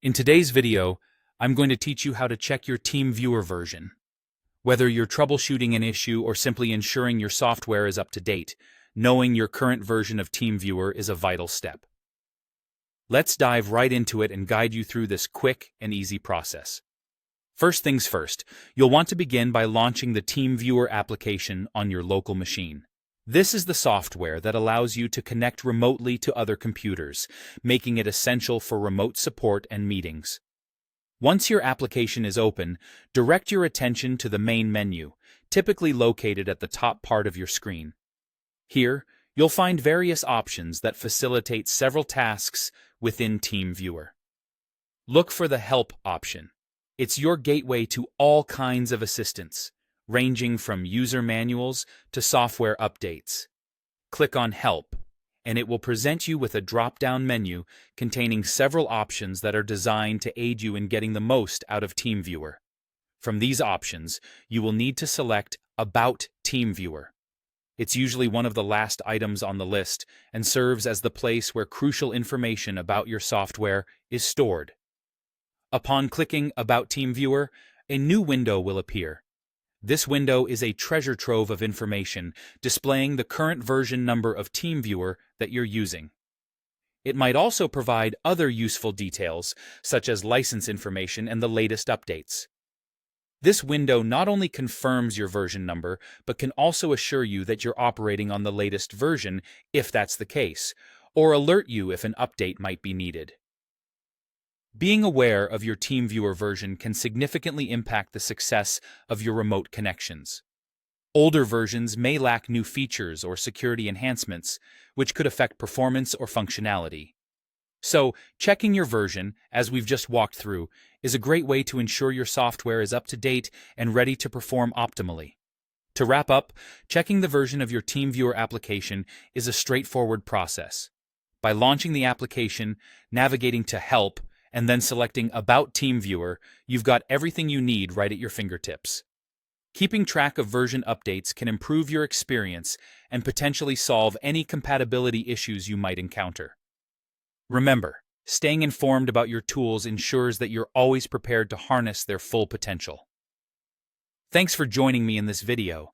In today's video, I'm going to teach you how to check your Teamviewer version. Whether you're troubleshooting an issue or simply ensuring your software is up to date, knowing your current version of Teamviewer is a vital step. Let's dive right into it and guide you through this quick and easy process. First things first, you'll want to begin by launching the Teamviewer application on your local machine. This is the software that allows you to connect remotely to other computers, making it essential for remote support and meetings. Once your application is open, direct your attention to the main menu, typically located at the top part of your screen. Here, you'll find various options that facilitate several tasks within Teamviewer. Look for the Help option. It's your gateway to all kinds of assistance, ranging from user manuals to software updates. Click on Help, and it will present you with a drop-down menu containing several options that are designed to aid you in getting the most out of Teamviewer. From these options, you will need to select About Teamviewer. It's usually one of the last items on the list and serves as the place where crucial information about your software is stored. Upon clicking About Teamviewer, a new window will appear. This window is a treasure trove of information displaying the current version number of Teamviewer that you're using. It might also provide other useful details, such as license information and the latest updates. This window not only confirms your version number, but can also assure you that you're operating on the latest version, if that's the case, or alert you if an update might be needed. Being aware of your Teamviewer version can significantly impact the success of your remote connections. Older versions may lack new features or security enhancements, which could affect performance or functionality. So, checking your version, as we've just walked through, is a great way to ensure your software is up to date and ready to perform optimally. To wrap up, checking the version of your Teamviewer application is a straightforward process. By launching the application, navigating to Help, and then selecting About Teamviewer, you've got everything you need right at your fingertips. Keeping track of version updates can improve your experience and potentially solve any compatibility issues you might encounter. Remember, staying informed about your tools ensures that you're always prepared to harness their full potential. Thanks for joining me in this video.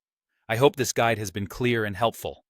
I hope this guide has been clear and helpful.